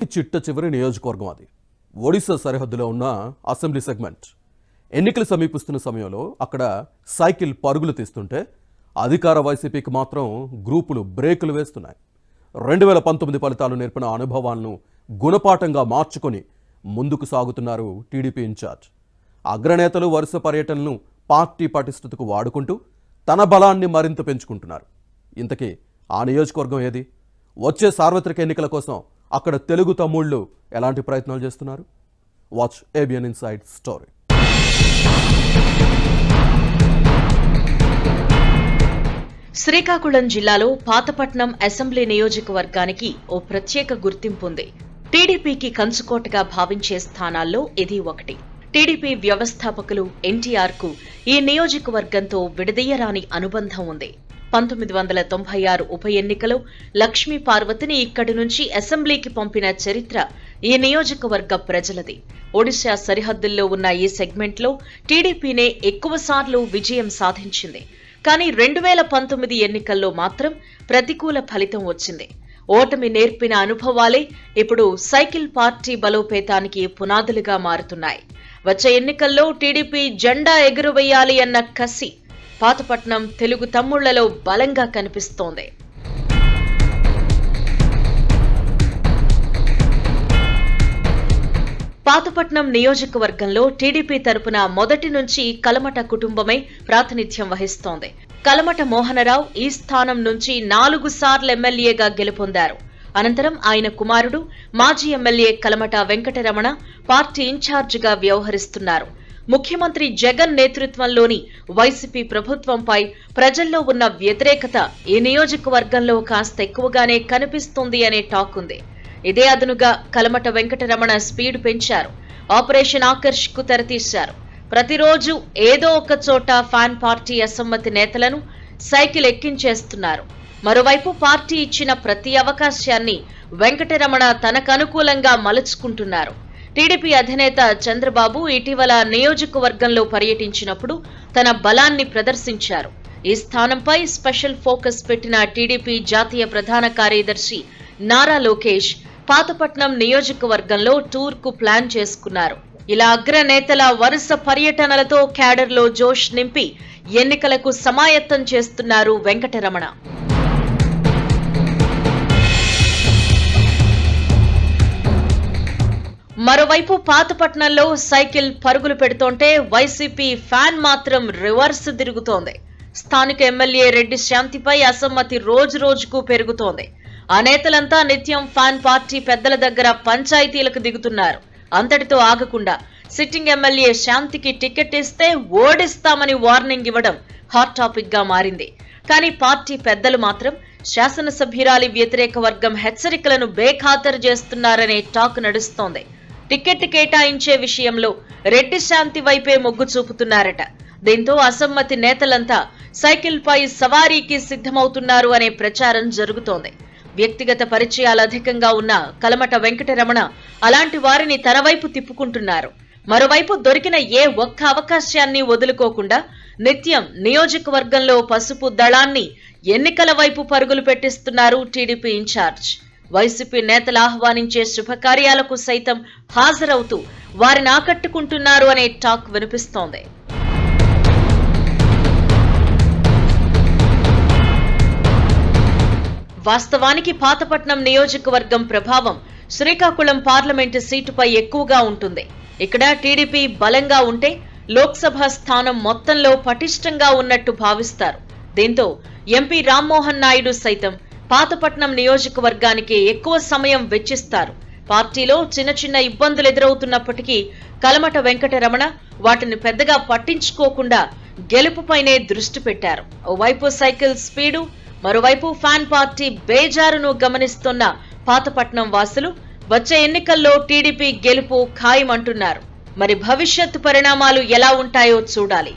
చిట్ట చివరి నియోజకవర్గం అది. ఒడిశా సరిహద్దులో ఉన్న అసెంబ్లీ సెగ్మెంట్. ఎన్నికలు సమీపిస్తున్న సమయంలో అక్కడ సైకిల్ పరుగులు తీస్తుంటే అధికార వైసీపీకి మాత్రం గ్రూపులు బ్రేకులు వేస్తున్నాయి. 2019 ఫలితాలు నేర్పిన అనుభవాలను గుణపాఠంగా మార్చుకొని ముందుకు సాగుతున్నారు టీడీపీ ఇన్ఛార్జ్. అగ్రనేతలు వరుస పర్యటనలను పార్టీ పటిష్టతకు వాడుకుంటూ తన బలాన్ని మరింత పెంచుకుంటున్నారు. ఇంతకీ ఆ నియోజకవర్గం ఏది? వచ్చే సార్వత్రిక ఎన్నికల కోసం అక్కడ తెలుగు తమ్ముళ్ళు ఎలాంటి ప్రయత్నాలు చేస్తున్నారు? Watch ABN inside story. Srikakulam జిల్లాలో పాతపట్నం అసెంబ్లీ నియోజకవర్గానికి ఓ ప్రత్యేక గుర్తింపు ఉంది. టీడీపీకి కంచుకోటగా భావించే స్థానాల్లో ఇది ఒకటి. టీడీపీ వ్యవస్థాపకులు ఎన్టీఆర్ కు ఈ నియోజకవర్గంతో విడదీయరాని అనుబంధం ఉంది. 1996 ఉప ఎన్నికలో లక్ష్మీ పార్వతిని ఇక్కడి నుంచి అసెంబ్లీకి పంపిన చరిత్ర ఈ నియోజకవర్గ ప్రజలది. ఒడిశా సరిహద్దుల్లో ఉన్న ఈ సెగ్మెంట్లో టీడీపీనే ఎక్కువసార్లు విజయం సాధించింది. కానీ 2019 ఎన్నికల్లో మాత్రం ప్రతికూల ఫలితం వచ్చింది. ఓటమి నేర్పిన అనుభవాలే ఇప్పుడు సైకిల్ పార్టీ బలోపేతానికి పునాదులుగా మారుతున్నాయి. వచ్చే ఎన్నికల్లో టీడీపీ జెండా ఎగురవేయాలి అన్న కసి పాతపట్నం తెలుగు తమ్ముళ్లలో బలంగా కనిపిస్తోంది. పాతపట్నం నియోజకవర్గంలో టీడీపీ తరపున మొదటి నుంచి కలమట కుటుంబమే ప్రాతినిధ్యం వహిస్తోంది. కలమట మోహనరావు ఈ స్థానం నుంచి 4 సార్లు ఎమ్మెల్యేగా గెలుపొందారు. అనంతరం ఆయన కుమారుడు మాజీ ఎమ్మెల్యే కలమట వెంకటరమణ పార్టీ ఇన్ఛార్జిగా వ్యవహరిస్తున్నారు. ముఖ్యమంత్రి జగన్ నేతృత్వంలోని వైసీపీ ప్రభుత్వంపై ప్రజల్లో ఉన్న వ్యతిరేకత ఈ నియోజకవర్గంలో కాస్త ఎక్కువగానే కనిపిస్తుంది అనే టాక్ ఉంది. ఇదే అదనుగా కలమట వెంకటరమణ స్పీడ్ పెంచారు. ఆపరేషన్ ఆకర్ష్ కు తెరతీశారు. ప్రతిరోజు ఏదో ఒక చోట ఫ్యాన్ పార్టీ అసమ్మతి నేతలను సైకిల్ ఎక్కించేస్తున్నారు. మరోవైపు పార్టీ ఇచ్చిన ప్రతి అవకాశాన్ని వెంకటరమణ తనకు అనుకూలంగా మలుచుకుంటున్నారు. టీడీపీ అధినేత చంద్రబాబు ఇటీవల నియోజకవర్గంలో పర్యటించినప్పుడు తన బలాన్ని ప్రదర్శించారు. ఈ స్థానంపై స్పెషల్ ఫోకస్ పెట్టిన టీడీపీ జాతీయ ప్రధాన కార్యదర్శి నారా లోకేష్ పాతపట్నం నియోజకవర్గంలో టూర్ కు ప్లాన్ చేసుకున్నారు. ఇలా అగ్రనేతల వరుస పర్యటనలతో క్యాడర్లో జోష్ నింపి ఎన్నికలకు సమాయత్తం చేస్తున్నారు వెంకటరమణ. మరోవైపు పాతపట్నంలో సైకిల్ పరుగులు పెడుతోంటే వైసీపీ ఫ్యాన్ మాత్రం రివర్స్ తిరుగుతోంది. స్థానిక ఎమ్మెల్యే రెడ్డి శాంతిపై అసమ్మతి రోజు రోజుకు పెరుగుతోంది. ఆ నేతలంతా నిత్యం ఫ్యాన్ పార్టీ పెద్దల దగ్గర పంచాయతీలకు దిగుతున్నారు. అంతటితో ఆగకుండా సిట్టింగ్ ఎమ్మెల్యే శాంతికి టికెట్ ఇస్తే ఓడిస్తామని వార్నింగ్ ఇవ్వడం హాట్ టాపిక్ గా మారింది. కానీ పార్టీ పెద్దలు మాత్రం శాసనసభ్యురాలి వ్యతిరేక వర్గం హెచ్చరికలను బేఖాతరు చేస్తున్నారనే టాక్ నడుస్తోంది. టికెట్ కేటాయించే విషయంలో రెడ్డి శాంతి వైపే మొగ్గు చూపుతున్నారట. దీంతో అసమ్మతి నేతలంతా సైకిల్ పై సవారీకి సిద్ధమవుతున్నారు అనే ప్రచారం జరుగుతోంది. వ్యక్తిగత పరిచయాలు అధికంగా ఉన్న కలమట వెంకటరమణ అలాంటి వారిని తన వైపు తిప్పుకుంటున్నారు. మరోవైపు దొరికిన ఏ ఒక్క అవకాశాన్ని వదులుకోకుండా నిత్యం నియోజకవర్గంలో పసుపు దళాన్ని ఎన్నికల వైపు పరుగులు పెట్టిస్తున్నారు టీడీపీ ఇన్ఛార్జ్. వైసీపీ నేతలు ఆహ్వానించే శుభకార్యాలకు సైతం హాజరవుతూ వారిని ఆకట్టుకుంటున్నారు అనే టాక్ వినిపిస్తోంది. వాస్తవానికి పాతపట్నం నియోజకవర్గం ప్రభావం శ్రీకాకుళం పార్లమెంటు సీటుపై ఎక్కువగా ఉంటుంది. ఇక్కడ టీడీపీ బలంగా ఉంటే లోక్సభ స్థానం మొత్తంలో పటిష్టంగా ఉన్నట్టు భావిస్తారు. దీంతో ఎంపీ రామ్మోహన్ నాయుడు సైతం పాతపట్నం నియోజకవర్గానికి ఎక్కువ సమయం వెచ్చిస్తారు. పార్టీలో చిన్న చిన్న ఇబ్బందులు ఎదురవుతున్నప్పటికీ కలమట వెంకటరమణ వాటిని పెద్దగా పట్టించుకోకుండా గెలుపుపైనే దృష్టి పెట్టారు. ఓవైపు సైకిల్ స్పీడు, మరోవైపు ఫ్యాన్ పార్టీ బేజారును గమనిస్తున్న పాతపట్నం వాసులు వచ్చే ఎన్నికల్లో టీడీపీ గెలుపు ఖాయమంటున్నారు. మరి భవిష్యత్తు పరిణామాలు ఎలా ఉంటాయో చూడాలి.